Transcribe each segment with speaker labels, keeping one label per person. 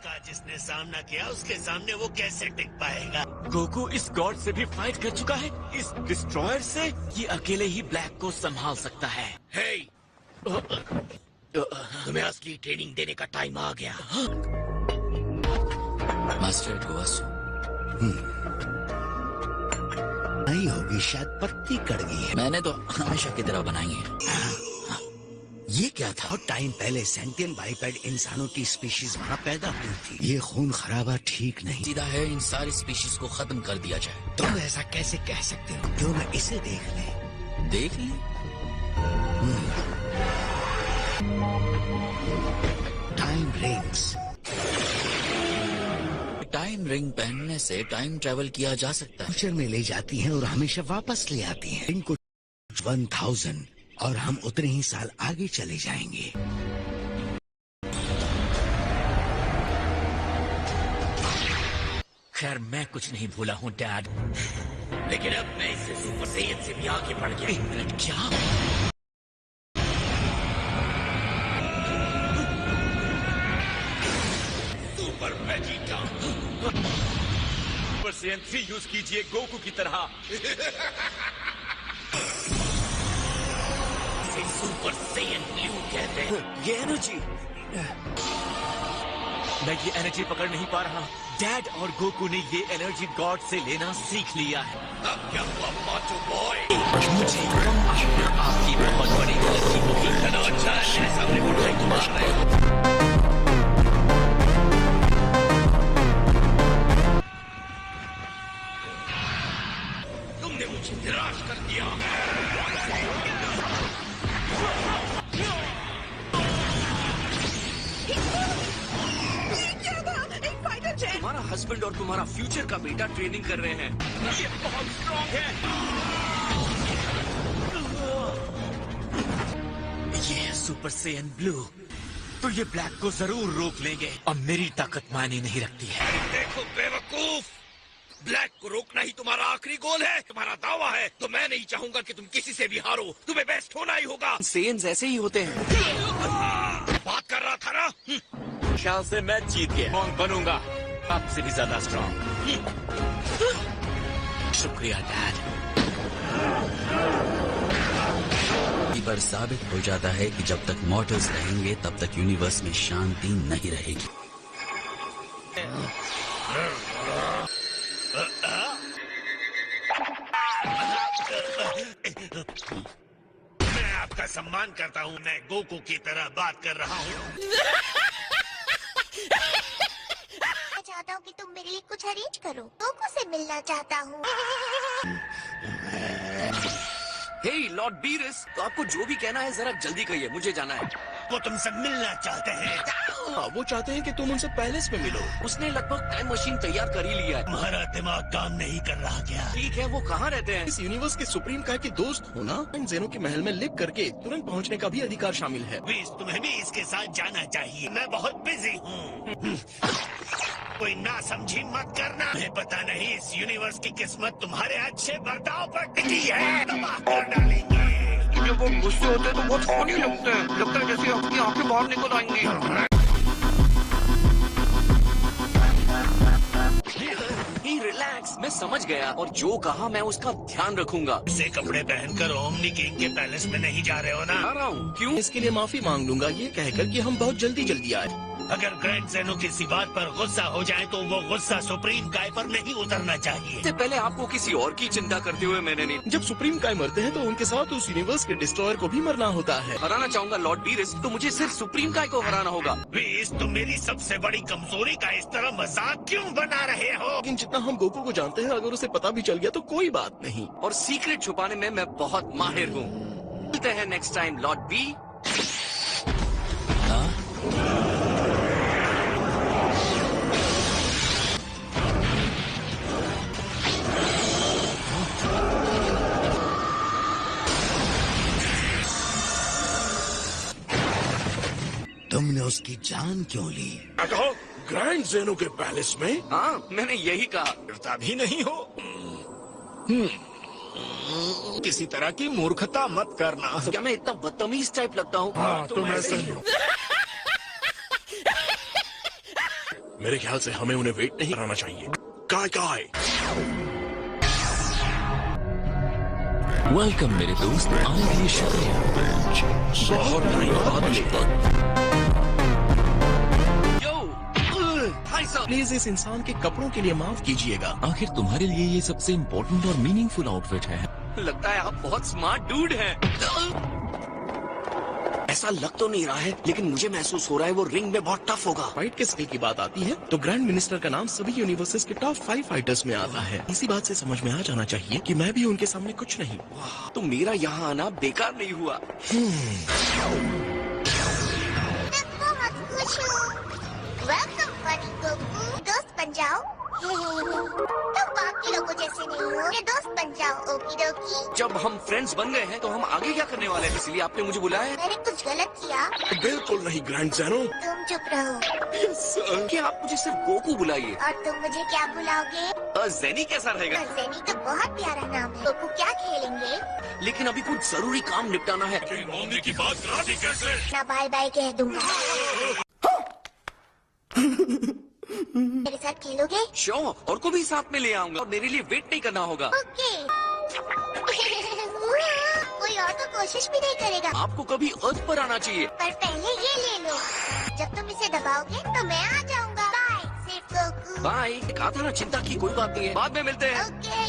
Speaker 1: का जिसने सामना किया उसके सामने वो कैसे टिक पाएगा?
Speaker 2: गोकू इस गॉड से भी फाइट कर चुका है, इस डिस्ट्रॉयर से। ये अकेले ही ब्लैक को संभाल सकता है।
Speaker 1: हे, तुम्हें असली ट्रेनिंग देने का टाइम आ गया।
Speaker 3: मास्टर गोवासु
Speaker 1: नहीं होगी, शायद पत्ती कट गई है।
Speaker 3: मैंने तो हमेशा की तरह बनाई है।
Speaker 1: ये क्या था? बहुत टाइम पहले सेंटियन बाइपेड इंसानों की स्पीशीज वहाँ पैदा हुई थी। ये खून खराबा ठीक नहीं।
Speaker 3: सीधा है इन सारी स्पीशीज को खत्म कर दिया जाए।
Speaker 1: तुम ऐसा कैसे कह सकते हो? क्यों ना इसे देख ले।
Speaker 3: देख ली।
Speaker 1: Time rings.
Speaker 3: टाइम रिंग पहनने से टाइम ट्रेवल किया जा सकता है।
Speaker 1: फ्यूचर में ले जाती हैं और हमेशा वापस ले आती हैं। इनको 1000 और हम उतने ही साल आगे चले जाएंगे।
Speaker 2: खैर मैं कुछ नहीं भूला हूँ डैड।
Speaker 1: लेकिन अब मैं इससे सुपर सैयद से भी आगे बढ़ गया।
Speaker 2: एक मिनट, क्या?
Speaker 1: Super Vegeta.
Speaker 2: Super Saiyan 3 use कीजिए गोकू की तरह।
Speaker 1: इसे सुपर सैयन ब्लू कहते हैं।
Speaker 2: ये एनर्जी, मैं ये एनर्जी पकड़ नहीं पा रहा। डैड और गोकू ने ये एनर्जी गॉड से लेना सीख लिया है।
Speaker 1: अब क्या हुआ माचो बॉय?
Speaker 2: मुझे आपकी बहुत बड़ी गलती होगी।
Speaker 1: चलो अच्छा है, सामने बुढ़ाई को मार रहे हो। तुमने मुझे निराश कर दिया।
Speaker 2: तुम्हारा हस्बैंड और तुम्हारा फ्यूचर का बेटा ट्रेनिंग कर रहे हैं। ये बहुत स्ट्रॉन्ग है। ये है सुपर सैयन ब्लू। तो ये ब्लैक को जरूर रोक लेंगे। अब मेरी ताकत मायने नहीं रखती है।
Speaker 1: देखो बेवकूफ, ब्लैक को रोकना ही तुम्हारा आखिरी गोल है। तुम्हारा दावा है तो मैं नहीं चाहूंगा कि तुम किसी से भी हारो। तुम्हें बेस्ट होना ही होगा।
Speaker 2: सैयन्स ऐसे ही होते हैं।
Speaker 1: बात कर रहा था ना।
Speaker 2: ख्याल से मैं जीत गया। कौन बनूंगा आपसे भी ज्यादा स्ट्रॉन्ग। शुक्रिया डैड।
Speaker 3: इस बार साबित हो जाता है कि जब तक मॉर्टल्स रहेंगे तब तक यूनिवर्स में शांति नहीं रहेगी।
Speaker 1: मैं आपका सम्मान करता हूँ। मैं गोकू की तरह बात कर रहा हूँ।
Speaker 4: मैं चाहता हूँ कि तुम मेरे लिए कुछ अरेंज करो। गोकू से मिलना चाहता हूँ।
Speaker 2: हे लॉर्ड बीरस, तो आपको जो भी कहना है जरा जल्दी कहिए, मुझे जाना है।
Speaker 1: वो तुमसे मिलना चाहते हैं।
Speaker 2: हाँ, वो चाहते हैं कि तुम उनसे पैलेस में मिलो। उसने लगभग टाइम मशीन तैयार कर ही लिया है।
Speaker 1: तुम्हारा दिमाग काम नहीं कर रहा क्या?
Speaker 2: ठीक है, वो कहाँ रहते हैं?
Speaker 5: इस यूनिवर्स के सुप्रीम काय के दोस्त होना, इन जेनो के महल में लिख करके तुरंत पहुंचने का भी अधिकार शामिल है।
Speaker 1: प्लीज तुम्हें भी इसके साथ जाना चाहिए। मैं बहुत बिजी हूँ। कोई ना समझी मत करना। मुझे पता नहीं इस यूनिवर्स की किस्मत तुम्हारे अच्छे बर्ताव पर टिकी है। तबाह कर डालेंगे।
Speaker 6: जब वो गुस्से होते हैं तो बहुत फनी लगते हैं। लगता है जैसे आपकी आंखें बाहर निकल आएंगी।
Speaker 2: रिलैक्स, मैं समझ गया और जो कहा मैं उसका ध्यान रखूंगा।
Speaker 1: ऐसे कपड़े पहनकर ओमनी किंग के पैलेस में नहीं जा रहे हो ना?
Speaker 2: आ रहा हूँ। क्यों?
Speaker 5: इसके लिए माफी मांग लूंगा ये कहकर कि हम बहुत जल्दी आए।
Speaker 1: अगर ग्रैंड ज़ेनो किसी बात पर गुस्सा हो जाए तो वो गुस्सा सुप्रीम काय पर नहीं उतरना चाहिए।
Speaker 2: इससे पहले आपको किसी और की चिंता करते हुए मैंने नहीं।
Speaker 5: जब सुप्रीम काय मरते हैं तो उनके साथ उस यूनिवर्स के डिस्ट्रॉयर को भी मरना होता है।
Speaker 2: हराना चाहूंगा लॉर्ड बीरस, तो मुझे सिर्फ सुप्रीम काय को हराना होगा।
Speaker 1: बीस, तुम मेरी सबसे बड़ी कमजोरी का इस तरह मजाक क्यों बना रहे हो?
Speaker 5: लेकिन जितना हम गोकू को जानते हैं, अगर उसे पता भी चल गया तो कोई बात नहीं।
Speaker 2: और सीक्रेट छुपाने में मैं बहुत माहिर हूँ। मिलते हैं नेक्स्ट टाइम लॉर्ड बी।
Speaker 1: तुमने उसकी जान क्यों ली?
Speaker 5: कहो ग्रैंड जेनो के पैलेस में?
Speaker 2: हाँ, मैंने यही कहा।
Speaker 5: डरता भी नहीं हो। किसी तरह की मूर्खता मत करना।
Speaker 2: क्या मैं इतना बदतमीज टाइप लगता हूँ?
Speaker 5: हाँ, तुम ऐसे ही हो। मेरे ख्याल से हमें उन्हें वेट नहीं कराना चाहिए। काय काय।
Speaker 7: वेलकम मेरे दोस्त, आपके लिए शुक्रिया।
Speaker 5: बहुत धन्यवाद।
Speaker 2: भाई साहब,
Speaker 5: प्लीज इस इंसान के कपड़ों के लिए माफ कीजिएगा।
Speaker 7: आखिर तुम्हारे लिए ये सबसे इम्पोर्टेंट और मीनिंगफुल आउटफिट है।
Speaker 2: लगता है आप बहुत स्मार्ट डूड हैं।
Speaker 8: ऐसा लग तो नहीं रहा है, लेकिन मुझे महसूस हो रहा है वो रिंग में बहुत टफ होगा।
Speaker 5: फाइट के स्किल की बात आती है तो ग्रैंड मिनिस्टर का नाम सभी यूनिवर्सेस के टॉप 5 फाइटर्स में आता है। इसी बात से समझ में आ जाना चाहिए कि मैं भी उनके सामने कुछ नहीं।
Speaker 8: तो मेरा यहाँ आना बेकार नहीं हुआ।
Speaker 4: मैं बहुत खुश हूँ। Welcome funny Goku. दोस्त बन जाओ। तुम बाकी लोगों जैसे नहीं हो, मेरे दोस्त बन जाओ। ओकी डोकी।
Speaker 8: जब हम फ्रेंड्स बन गए हैं तो हम आगे क्या करने वाले हैं, इसलिए आपने मुझे बुलाया है।
Speaker 4: मैंने कुछ गलत किया?
Speaker 5: बिल्कुल नहीं ग्रैंड ज़ेनो।
Speaker 4: तुम चुप रहो।
Speaker 8: क्या आप मुझे सिर्फ गोकू बुलाइए।
Speaker 4: और तुम मुझे क्या बुलाओगे?
Speaker 8: जेनी कैसा रहेगा?
Speaker 4: जेनी तो बहुत प्यारा नाम है। गोकू क्या खेलेंगे?
Speaker 8: लेकिन अभी कुछ जरूरी काम निपटाना है।
Speaker 1: की बात करा दी कैसे?
Speaker 4: ना बाय बाय कह दूंगा। मेरे साथ खेलोगे?
Speaker 8: श्योर, और को भी साथ में ले आऊंगा और मेरे लिए वेट नहीं करना होगा।
Speaker 4: ओके। कोई और तो कोशिश भी नहीं करेगा।
Speaker 8: आपको कभी अर्थ पर आना चाहिए।
Speaker 4: पर पहले ये ले लो। जब तुम इसे दबाओगे तो मैं आ जाऊंगा। बाय सिर्फ गोकू।
Speaker 8: बाय। कहा था ना, चिंता की कोई बात नहीं है, बाद में मिलते हैं।
Speaker 4: ओके।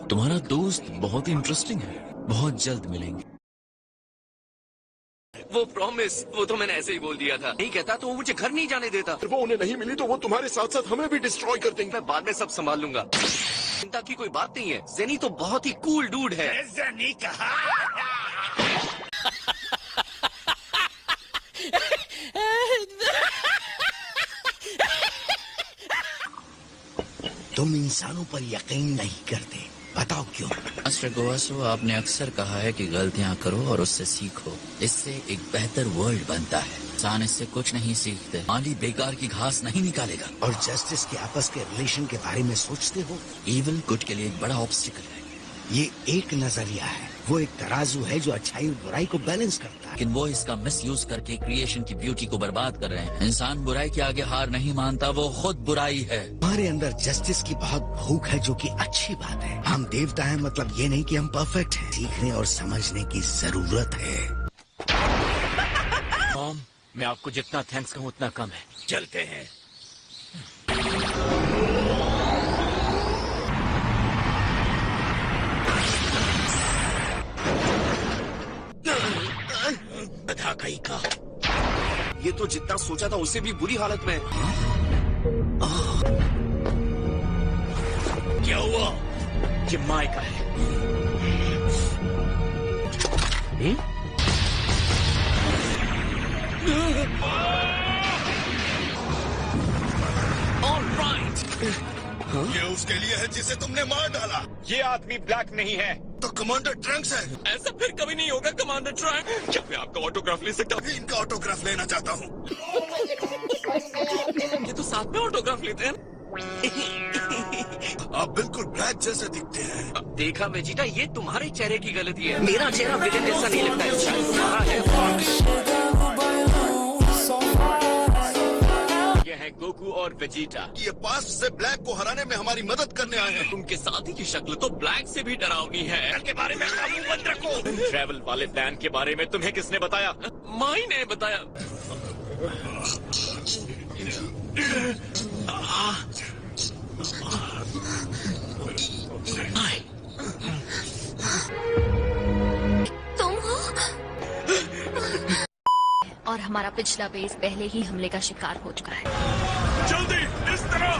Speaker 7: तुम्हारा दोस्त बहुत इंटरेस्टिंग है। बहुत जल्द मिलेंगे।
Speaker 8: वो प्रॉमिस, वो तो मैंने ऐसे ही बोल दिया था। नहीं कहता तो वो मुझे घर नहीं जाने देता।
Speaker 5: वो उन्हें नहीं मिली तो वो तुम्हारे साथ साथ हमें भी डिस्ट्रॉय कर देंगे।
Speaker 8: मैं बाद में सब संभाल लूंगा, चिंता की कोई बात नहीं है। जेनी तो बहुत ही कूल डूड है।
Speaker 1: नहीं कहा।
Speaker 9: तुम इंसानों पर यकीन नहीं करते, बताओ क्यों?
Speaker 3: मास्टर गोवासो, आपने अक्सर कहा है कि गलतियां करो और उससे सीखो। इससे एक बेहतर वर्ल्ड बनता है। इंसान इससे कुछ नहीं सीखते। माली बेकार की घास नहीं निकालेगा।
Speaker 9: और जस्टिस के आपस के रिलेशन के बारे में सोचते हो?
Speaker 3: इविल गुड के लिए एक बड़ा ऑब्स्टिकल है,
Speaker 9: ये एक नजरिया है, वो एक तराजू है जो अच्छाई और बुराई को बैलेंस करता है।
Speaker 3: लेकिन वो इसका मिसयूज करके क्रिएशन की ब्यूटी को बर्बाद कर रहे हैं। इंसान बुराई के आगे हार नहीं मानता, वो खुद बुराई है।
Speaker 9: हमारे अंदर जस्टिस की बहुत भूख है, जो कि अच्छी बात है। हम देवता हैं, मतलब ये नहीं कि हम परफेक्ट हैं। सीखने और समझने की जरूरत है।
Speaker 2: मॉम, मैं आपको जितना थैंक्स कहूँ उतना कम है।
Speaker 1: चलते हैं।
Speaker 8: गधा कहीं का। ये तो जितना सोचा था उससे भी बुरी हालत में है।
Speaker 1: क्या हुआ?
Speaker 2: ये माय का है।
Speaker 1: ये उसके लिए है जिसे तुमने मार डाला।
Speaker 2: ये आदमी ब्लैक नहीं है।
Speaker 1: तो कमांडर ट्रंक्स है।
Speaker 2: ऐसा फिर कभी नहीं होगा कमांडर ट्रंक। क्या मैं आपका ऑटोग्राफ ले सकता हूँ?
Speaker 1: इनका ऑटोग्राफ लेना चाहता हूँ।
Speaker 2: ये तो साथ में ऑटोग्राफ लेते हैं।
Speaker 1: आप बिल्कुल ब्लैक जैसे दिखते हैं।
Speaker 8: देखा वेजिटा, ये तुम्हारे चेहरे की गलती है। मेरा चेहरा विलेन जैसा नहीं लगता है, शायद तुम्हारा है।
Speaker 2: ये है गोकू और वेजिटा।
Speaker 1: ये पास्ट से ब्लैक को हराने में हमारी मदद करने आए हैं।
Speaker 2: उनके साथी की शक्ल तो ब्लैक से भी डरावनी है।
Speaker 1: के बारे में काबू बंद रखो।
Speaker 2: ट्रैवल वाले प्लान के बारे में तुम्हें किसने बताया? माई ने बताया।
Speaker 10: तुम हो? और हमारा पिछला बेस पहले ही हमले का शिकार हो चुका है।
Speaker 1: जल्दी इस तरह।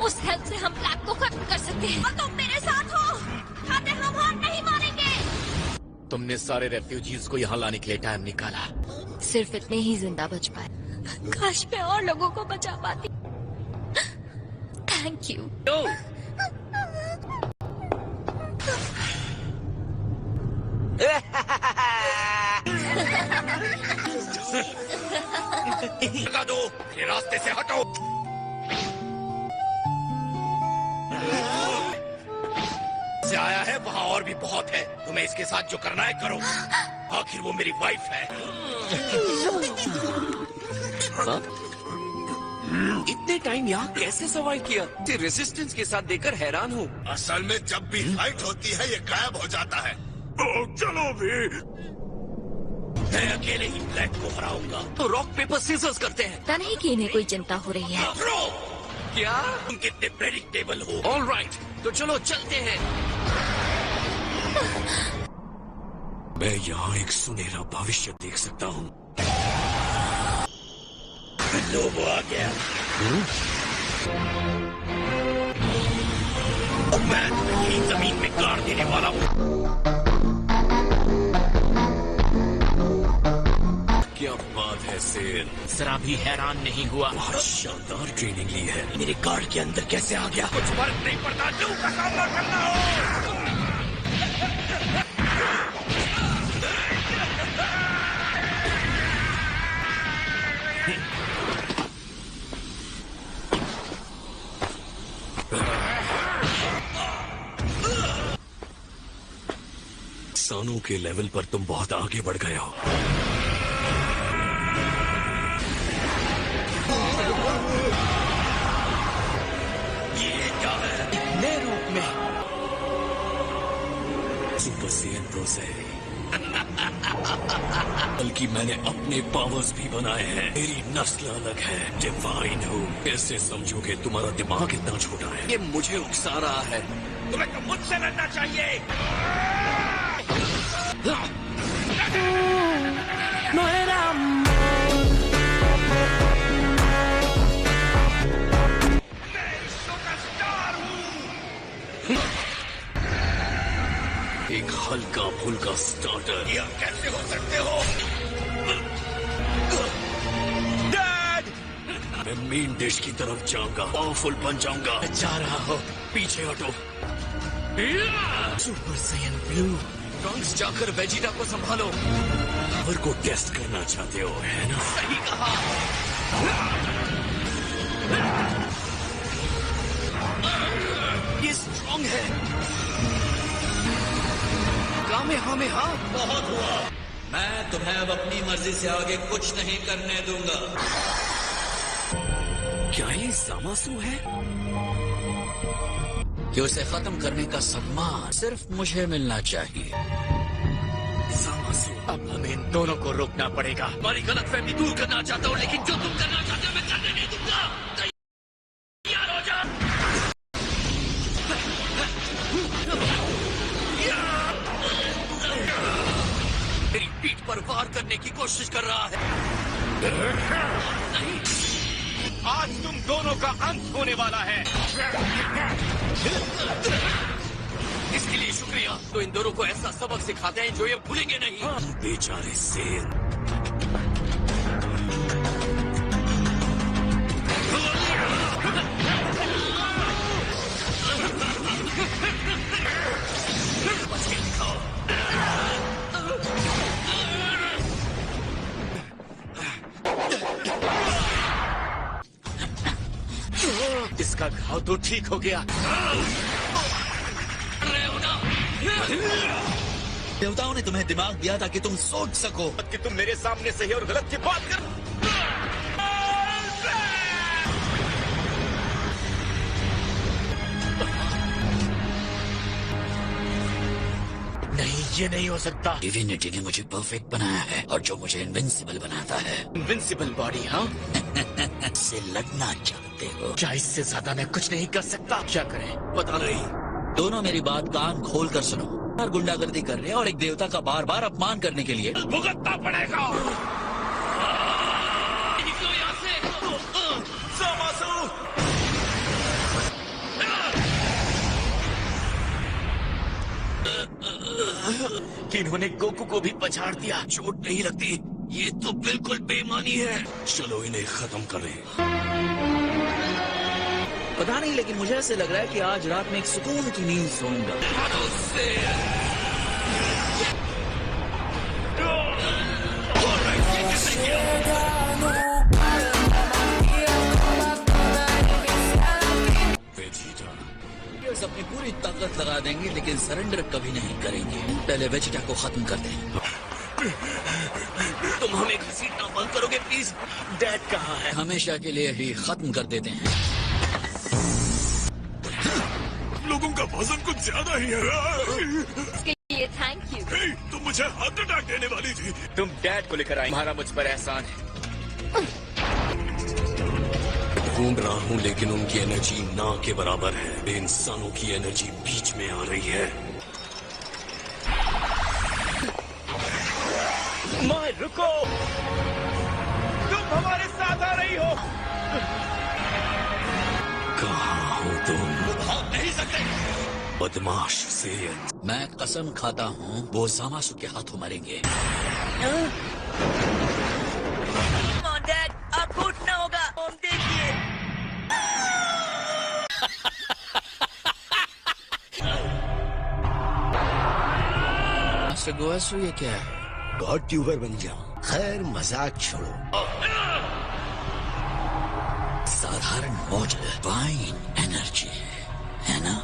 Speaker 10: उस हेल्प से हम ब्लैक को खत्म कर सकते हैं। और तुम मेरे साथ हो। खाते हम हार नहीं मानेंगे।
Speaker 2: तुमने सारे रेफ्यूजीज को यहाँ लाने के लिए टाइम निकाला।
Speaker 10: सिर्फ इतने ही जिंदा बच पाए। काश मैं और लोगों को बचा पाती। Thank you.
Speaker 1: हटा दो, मेरे रास्ते से हटो।
Speaker 9: वहाँ और भी बहुत है। तुम्हें इसके साथ जो करना है करो। आखिर वो मेरी वाइफ है।
Speaker 8: इतने टाइम यहाँ कैसे सर्वाइव किया? रेजिस्टेंस के साथ देखकर हैरान हूँ।
Speaker 1: असल में जब भी फाइट होती है ये गायब हो जाता है। ओ, चलो भी।
Speaker 9: मैं अकेले ही ब्लैक को हराऊंगा।
Speaker 8: तो रॉक पेपर सीजर्स करते हैं।
Speaker 10: पता नहीं कि इन्हें कोई चिंता हो रही है।
Speaker 8: क्या?
Speaker 9: तुम कितने प्रेडिक्टेबल हो।
Speaker 8: ऑल राइट, तो चलो चलते हैं।
Speaker 1: मैं यहाँ एक सुनहरा भविष्य देख सकता हूँ।
Speaker 9: लो वो आ गया। और मैं यही जमीन में गाड़ देने वाला हूँ।
Speaker 1: क्या बात है सेल,
Speaker 2: जरा भी हैरान नहीं हुआ।
Speaker 1: बहुत शानदार ट्रेनिंग ली है।
Speaker 9: मेरे गार्ड के अंदर कैसे आ गया? कुछ फर्क नहीं पड़ता, लू का सामना करना हो।
Speaker 1: सानू के लेवल पर तुम बहुत आगे बढ़ गए हो।
Speaker 9: ये क्या है?
Speaker 2: नए रूप में
Speaker 1: सुपर सेन प्रो से बल्कि मैंने अपने पावर्स भी बनाए हैं। मेरी नस्ल अलग है, डिवाइन हूँ। कैसे समझोगे? तुम्हारा दिमाग इतना छोटा है।
Speaker 8: ये मुझे उकसा रहा है।
Speaker 9: तुम्हें तो मुझसे लड़ना चाहिए।
Speaker 1: एक हल्का फुल्का स्टार्टर।
Speaker 9: ये आप कैसे हो सकते हो?
Speaker 1: मैं मेन डिश की तरफ जाऊंगा, पावरफुल बन जाऊंगा।
Speaker 2: जा रहा हो।
Speaker 1: पीछे हटो।
Speaker 2: Super Saiyan blue.
Speaker 8: ट्रंक्स जाकर वेजिटा को संभालो।
Speaker 1: पावर को टेस्ट करना चाहते हो, है ना?
Speaker 8: सही कहा। ये स्ट्रॉन्ग है। कामेहामेहा।
Speaker 3: बहुत हुआ। मैं तुम्हें अब अपनी मर्जी से आगे कुछ नहीं करने दूंगा।
Speaker 1: क्या ये जामासु है?
Speaker 3: कि उसे खत्म करने का सम्मान सिर्फ मुझे मिलना चाहिए।
Speaker 1: जामासु।
Speaker 2: अब हमें इन दोनों को रोकना पड़ेगा।
Speaker 8: तुम्हारी गलतफहमी दूर करना चाहता हूँ, लेकिन जो तुम करना चाहते हो मैं करने नहीं दूंगा। तैयार हो जा। मेरी पीठ पर वार करने की कोशिश कर रहा है। नहीं,
Speaker 2: आज तुम दोनों का अंत होने वाला है।
Speaker 8: इसके लिए शुक्रिया। तो इन दोनों को ऐसा सबक सिखाते हैं जो ये भूलेंगे नहीं।
Speaker 1: बेचारे सेन।
Speaker 8: बच के दिखाओ।
Speaker 2: इसका घाव तो ठीक हो गया।
Speaker 3: देवताओं ने तुम्हें दिमाग दिया ताकि तुम सोच सको
Speaker 2: कि तुम मेरे सामने सही और गलत की बात कर। नहीं, ये नहीं हो सकता।
Speaker 3: डिविनिटी ने मुझे परफेक्ट बनाया है और जो मुझे इनविंसिबल बनाता है।
Speaker 2: इनविंसिबल बॉडी, हाँ?
Speaker 3: से लड़ना चाहते हो?
Speaker 2: क्या इससे ज्यादा मैं कुछ नहीं कर सकता? क्या करें?
Speaker 8: पता नहीं।
Speaker 3: दोनों मेरी बात कान खोल कर सुनो। बार गुंडागर्दी कर रहे हैं और एक देवता का बार बार अपमान करने के लिए
Speaker 9: भुगतना पड़ेगा।
Speaker 8: निकलो यहाँ से।
Speaker 2: कि इन्होंने गोकू को भी पछाड़ दिया।
Speaker 8: चोट नहीं लगती। ये तो बिल्कुल बेईमानी है।
Speaker 1: चलो इन्हें खत्म करें।
Speaker 3: पता नहीं, लेकिन मुझे ऐसे लग रहा है कि आज रात में एक सुकून की नींद सोऊंगा।
Speaker 1: वेजिटा।
Speaker 3: अपनी पूरी ताकत लगा बता देंगे लेकिन सरेंडर कभी नहीं करेंगे। पहले वेजिटा को खत्म कर दें।
Speaker 8: तुम हमें घसीटना बंद करोगे प्लीज?
Speaker 2: डैड कहाँ है?
Speaker 3: हमेशा के लिए ही खत्म कर देते हैं।
Speaker 1: लोगों का वजन कुछ ज्यादा ही है।
Speaker 10: इसके लिए थैंक यू।
Speaker 1: तुम मुझे हार्ट अटैक देने वाली थी।
Speaker 2: तुम डैड को लेकर आई, तुम्हारा मुझ पर एहसान है।
Speaker 1: ढूंढ रहा हूँ लेकिन उनकी एनर्जी ना के बराबर है। इंसानों की एनर्जी बीच में आ रही है।
Speaker 2: माय रुको, तुम हमारे साथ आ रही हो।
Speaker 1: कहाँ हो तुम?
Speaker 2: भाग नहीं सकते।
Speaker 1: बदमाश सेयन।
Speaker 3: मैं कसम खाता हूँ वो जामासु के हाथों मरेंगे।
Speaker 8: डैड, आपको उठना होगा। हम देखिए।
Speaker 3: मास्टर गोएसु, ये क्या है?
Speaker 9: गॉड ट्यूबर बन जाऊं। खैर मजाक छोड़ो।
Speaker 3: साधारण मॉडल डिवाइन एनर्जी है ना?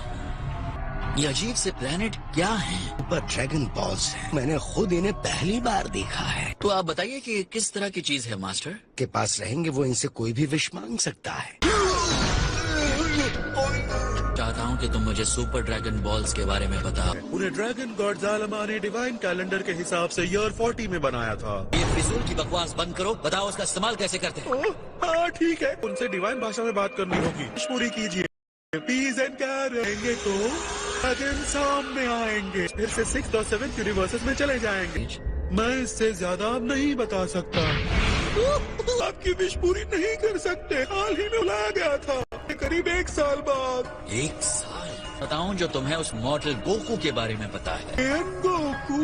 Speaker 3: ये अजीब से प्लेनेट क्या हैं?
Speaker 9: ऊपर ड्रैगन बॉल्स हैं। मैंने खुद इन्हें पहली बार देखा है।
Speaker 3: तो आप बताइए कि किस तरह की चीज है मास्टर?
Speaker 9: के पास रहेंगे वो इनसे कोई भी विश मांग सकता है।
Speaker 3: चाहता हूँ कि तुम मुझे सुपर ड्रैगन बॉल्स के बारे में बताओ।
Speaker 11: उन्हें ड्रैगन गॉड जालमा ने डिवाइन कैलेंडर के हिसाब से ईयर 40 में बनाया था।
Speaker 3: ये फिजूल की बकवास बंद करो, बताओ उसका इस्तेमाल कैसे करते हैं।
Speaker 11: हाँ ठीक है, उनसे डिवाइन भाषा में बात करनी होगी। पूरी कीजिए। पीस एंड क्या रहेंगे तो ड्रैगन सामने आएंगे, फिर से 6th और 7th यूनिवर्सेस में चले जाएंगे। मैं इससे ज्यादा अब नहीं बता सकता। आपकी विश पूरी नहीं कर सकते। हाल ही में बुलाया गया था, करीब 1 साल बाद।
Speaker 3: 1 साल? बताऊं जो तुम्हें उस मॉडल गोकू के बारे में पता है।
Speaker 11: गोकू